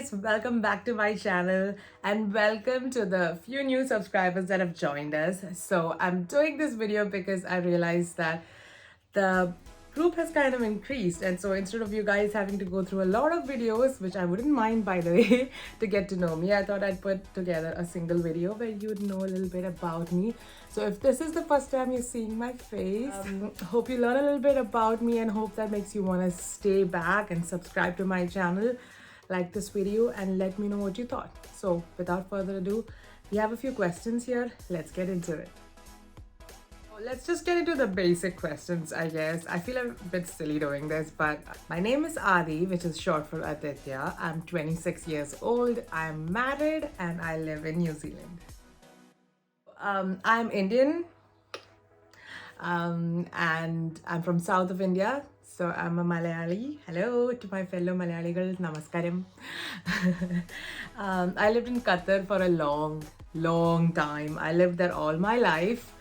guys, welcome back to my channel and welcome to the few new subscribers that have joined us. So I'm doing this video because I realized that the group has kind of increased, and so instead of you guys having to go through a lot of videos, which I wouldn't mind by the way, to get to know me, I thought I'd put together a single video where you'd know a little bit about me. So if this is the first time you're seeing my face, hope you learn a little bit about me and hope that makes you want to stay back and subscribe to my channel, like this video, and let me know what you thought. So without further ado, we have a few questions here. Let's get into it. Let's just get into the basic questions, I guess. I feel a bit silly doing this, but my name is Adi, which is short for Adithya. I'm 26 years old, I'm married, and I live in New Zealand. I'm Indian, and I'm from south of India. So I'm a Malayali. Hello to my fellow Malayali girls, namaskaram. I lived in Qatar for a long time. I lived there all my life.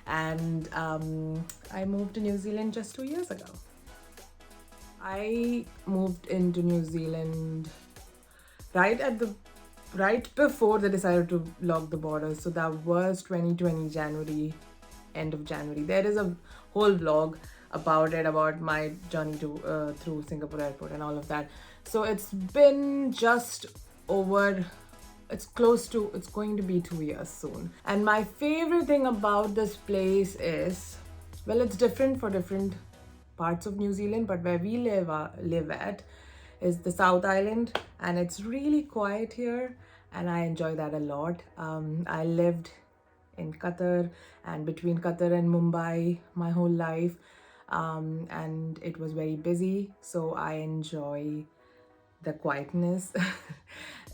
And I moved to New Zealand just 2 years ago. I moved into New Zealand right before they decided to lock the borders. So that was 2020 January, end of January. There is a whole vlog about it, about my journey to through Singapore airport and all of that. So it's been just over, it's going to be 2 years soon. And my favorite thing about this place is, well, it's different for different parts of New Zealand, but where we live at is the South Island, and it's really quiet here, and I enjoy that a lot. I lived in Qatar and between Qatar and Mumbai my whole life, and it was very busy, so I enjoy the quietness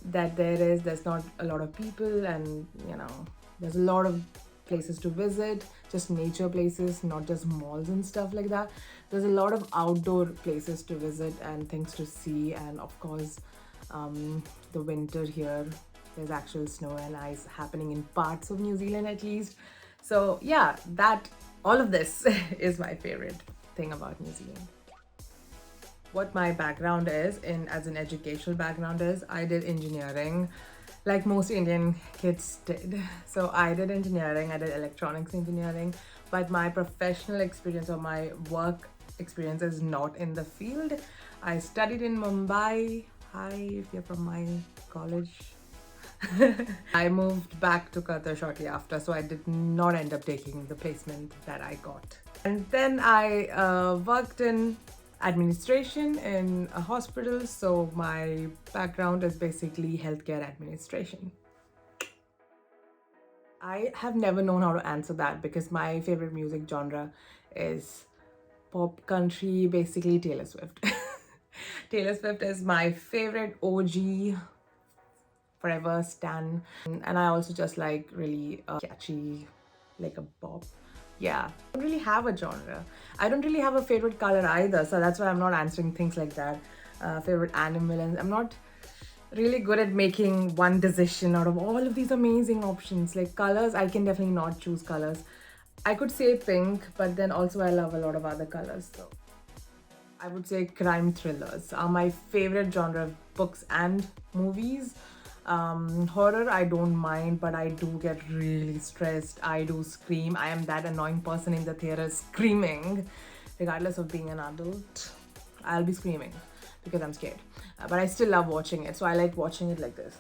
that there's not a lot of people, and there's a lot of places to visit, just nature places, not just malls and stuff like that. There's a lot of outdoor places to visit and things to see, and of course the winter here, there's actual snow and ice happening in parts of New Zealand at least. So yeah, all of this is my favorite thing about New Zealand. What my background is as an educational background is, I did engineering like most Indian kids did. So I did engineering, I did electronics engineering, but my professional experience or my work experience is not in the field. I studied in Mumbai. Hi, if you're from my college. I moved back to Qatar shortly after, so I did not end up taking the placement that I got. And then I worked in administration in a hospital, so my background is basically healthcare administration. I have never known how to answer that because my favorite music genre is pop country, basically Taylor Swift. Taylor Swift is my favorite OG, forever stan, and I also just like really catchy, like a pop. Yeah, I don't really have a genre. I don't really have a favorite color either, so that's why I'm not answering things like that. Favorite animal, and I'm not really good at making one decision out of all of these amazing options. Like colors, I can definitely not choose colors. I could say pink, but then also I love a lot of other colors. So I would say crime thrillers are my favorite genre of books and movies. Horror, I don't mind, but I do get really stressed. I do scream. I am that annoying person in the theater screaming. Regardless of being an adult, I'll be screaming because I'm scared. But I still love watching it, so I like watching it like this.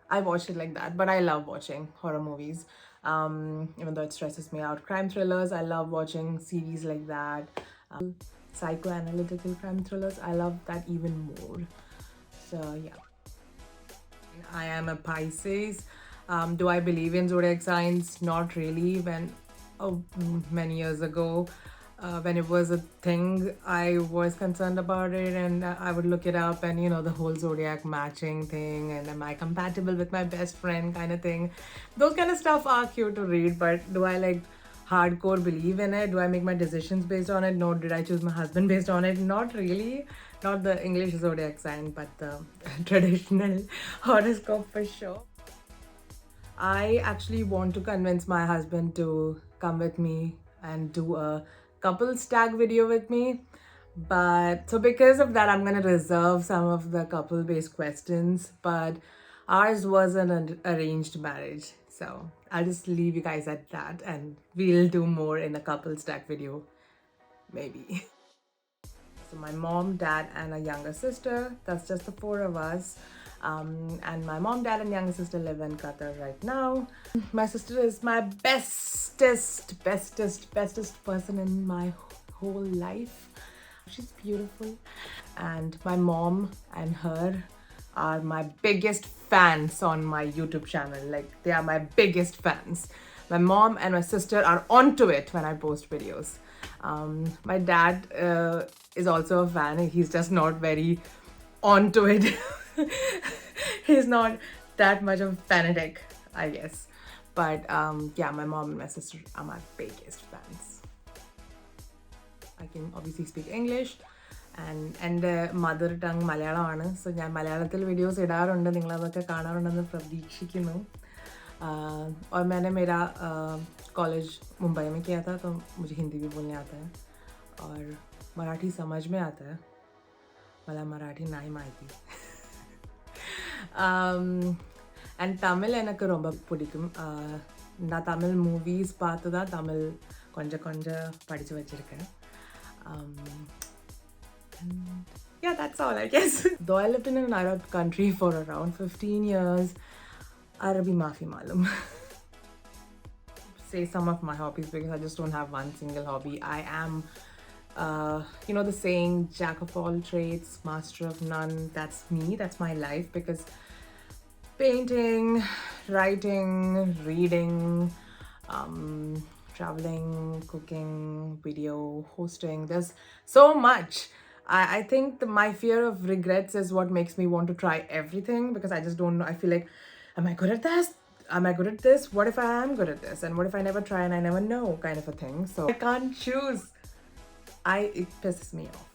I watch it like that, but I love watching horror movies, even though it stresses me out. Crime thrillers, I love watching series like that. Psychoanalytical crime thrillers, I love that even more. So yeah, I am a Pisces. Do I believe in zodiac signs? Not really. Many years ago, when it was a thing, I was concerned about it, and I would look it up, and the whole zodiac matching thing, and am I compatible with my best friend kind of thing. Those kind of stuff are cute to read, but do I like hardcore believe in it? Do I make my decisions based on it? No. Did I choose my husband based on it? Not really. Not the English zodiac sign, but the traditional horoscope for sure. I actually want to convince my husband to come with me and do a couple stag video with me, But so because of that, I'm gonna reserve some of the couple-based questions. But ours was an arranged marriage, so I'll just leave you guys at that, and we'll do more in a couple stack video, maybe. So my mom, dad, and a younger sister. That's just the four of us. And my mom, dad, and younger sister live in Qatar right now. My sister is my bestest person in my whole life. She's beautiful. And my mom and her are my biggest fans on my YouTube channel. Like, they are my biggest fans. My mom and my sister are onto it when I post videos. My dad is also a fan. He's just not very onto it. He's not that much of a fanatic, I guess. But yeah, my mom and my sister are my biggest fans. I can obviously speak English. And mother tongue Malayalam. So ഞാൻ മലയാളത്തിൽ videos ഇടാറുണ്ട്, നിങ്ങളതൊക്കെ കാണാറുണ്ടെന്ന് പ്രതീക്ഷിക്കുന്നു. और मैंने मेरा college Mumbai में किया था, तो मुझे हिंदी भी बोलने आता है और मराठी समझ में आता है. मला मराठी नाही माहिती. And Tamil எனக்கு ரொம்ப பிடிக்கும். நான் தமிழ் மூவிஸ் பார்த்து தான் தமிழ் கொஞ்சம் கொஞ்சம் படித்து வச்சுருக்கேன். Yeah, that's all, I guess. Though I lived in an Arab country for around 15 years, Arabi maafi malum. Say some of my hobbies because I just don't have one single hobby. I am, you know the saying, jack of all trades, master of none. That's me, that's my life, because painting, writing, reading, traveling, cooking, video, hosting, there's so much. I think my fear of regrets is what makes me want to try everything, because I just don't know. I feel like, am I good at this? Am I good at this? What if I am good at this? And what if I never try and I never know, kind of a thing. So I can't choose. It pisses me off.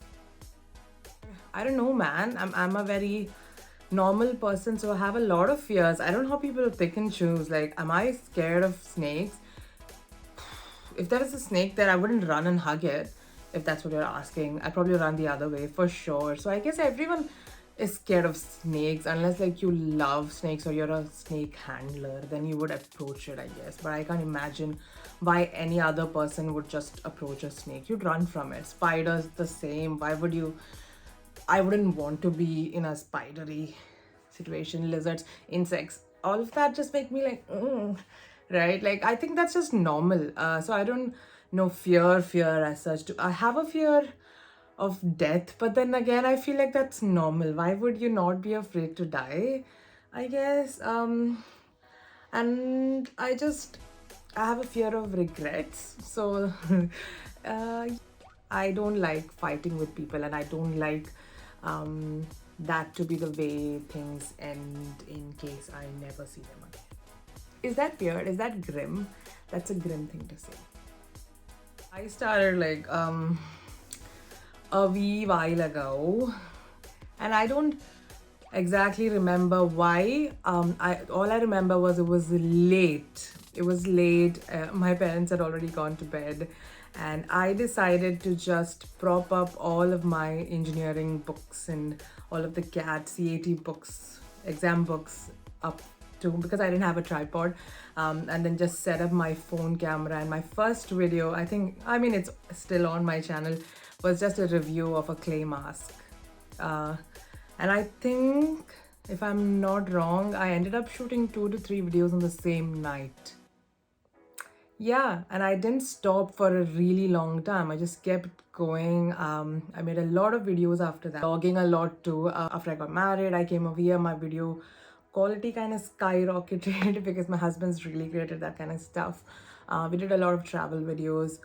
I don't know, man. I'm a very normal person, so I have a lot of fears. I don't know how people pick and choose. Like, am I scared of snakes? If there was a snake there, I wouldn't run and hug it. If that's what you're asking, I'd probably run the other way for sure. So I guess everyone is scared of snakes, unless like you love snakes or you're a snake handler, then you would approach it, I guess. But I can't imagine why any other person would just approach a snake. You'd run from it. Spiders the same. Why would you? I wouldn't want to be in a spidery situation. Lizards, insects, all of that just make me like, right? Like, I think that's just normal. So I don't know fear as such. I have a fear of death, but then again, I feel like that's normal. Why would you not be afraid to die, I guess? And I have a fear of regrets. So I don't like fighting with people, and I don't like that to be the way things end in case I never see them again. Is that weird? Is that grim? That's a grim thing to say. I started like a wee while ago, and I don't exactly remember why. All I remember was it was late. It was late. My parents had already gone to bed, and I decided to just prop up all of my engineering books and all of the CAT books, exam books up to, because I didn't have a tripod, and then just set up my phone camera. And my first video, I mean it's still on my channel, was just a review of a clay mask. And I think, if I'm not wrong, I ended up shooting 2 to 3 videos on the same night. Yeah, and I didn't stop for a really long time. I just kept going. I made a lot of videos after that, vlogging a lot too. After I got married, I came over here, my video quality kind of skyrocketed because my husband's really great at that kind of stuff. We did a lot of travel videos,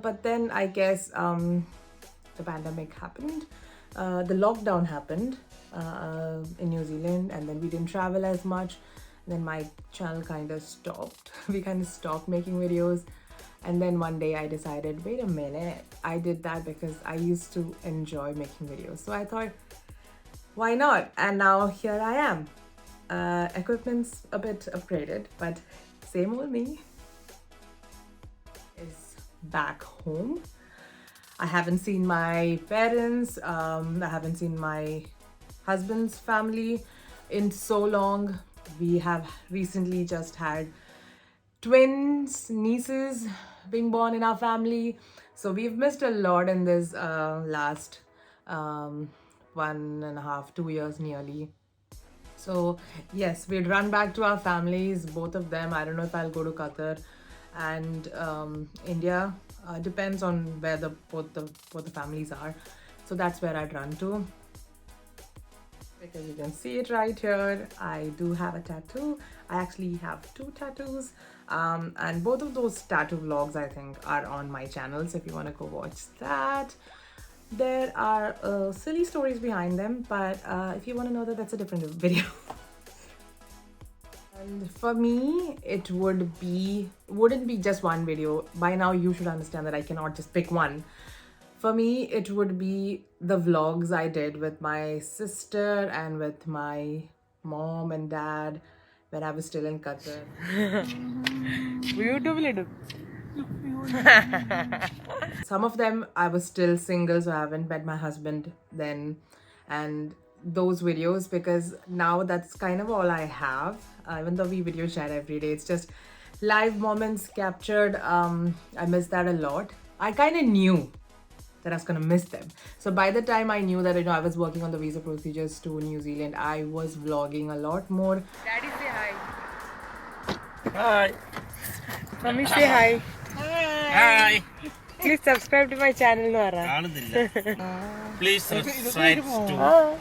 but then I guess the pandemic happened. The lockdown happened in New Zealand, and then we didn't travel as much. Then my channel kind of stopped. We kind of stopped making videos. And then one day I decided, wait a minute, I did that because I used to enjoy making videos. So I thought, why not? And now here I am. Equipment's a bit upgraded, but same old me is back home. I haven't seen my parents, I haven't seen my husband's family in so long. We have recently just had twins, nieces being born in our family. So we've missed a lot in this last 1.5, 2 years nearly. So yes, we'd run back to our families, both of them. I don't know if I'll go to Qatar and India. Depends on where both the families are. So that's where I'd run to. Because you can see it right here, I do have a tattoo. I actually have 2 tattoos, and both of those tattoo vlogs I think are on my channel, so if you want to go watch that. There are silly stories behind them, but if you want to know that, that's a different video. And for me, it wouldn't be just one video. By now you should understand that I cannot just pick one. For me, it would be the vlogs I did with my sister and with my mom and dad when I was still in Qatar. Some of them I was still single, so I haven't met my husband then, and those videos, because now that's kind of all I have. Even though we video chat every day, it's just live moments captured. I miss that a lot. I kind of knew that I was gonna miss them. So by the time I knew that I was working on the visa procedures to New Zealand, I was vlogging a lot more. Daddy, say hi. Hi. Mummy, say hi. Hi. Please subscribe to my channel, Nora. Please subscribe to.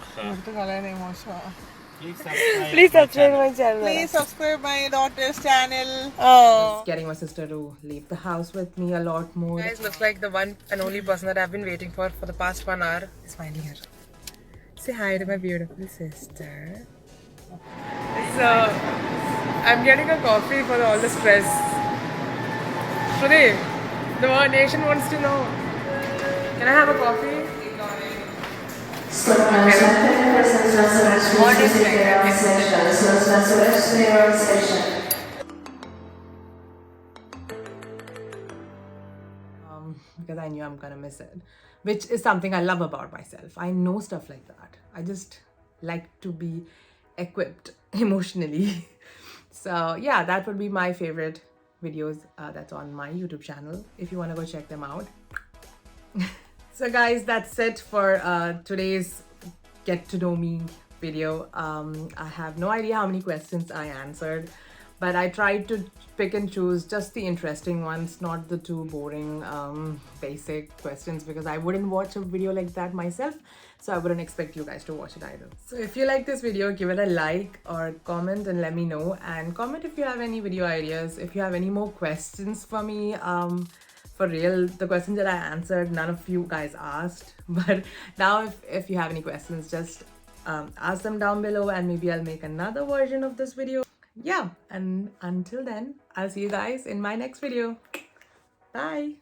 Please subscribe my channel. Please subscribe my daughter's channel. Just getting my sister to leave the house with me a lot more. Guys, looks like the one and only person that I've been waiting for the past 1 hour is finally here. Say hi to my beautiful sister. So, I'm getting a coffee for all the stress. Shruti, the nation wants to know. Can I have a coffee? Because I knew I'm gonna miss it, which is something I love about myself. I know stuff like that. I just like to be equipped emotionally. So yeah, that would be my favorite videos that's on my YouTube channel if you want to go check them out. So guys, that's it for today's get to know me video. I have no idea how many questions I answered, but I tried to pick and choose just the interesting ones, not the too boring basic questions, because I wouldn't watch a video like that myself, so I wouldn't expect you guys to watch it either. So if you like this video, give it a like or comment and let me know, and comment if you have any video ideas, if you have any more questions for me. For real, the questions that I answered, none of you guys asked. But now if you have any questions, just ask them down below and maybe I'll make another version of this video. Yeah, and until then, I'll see you guys in my next video. Bye.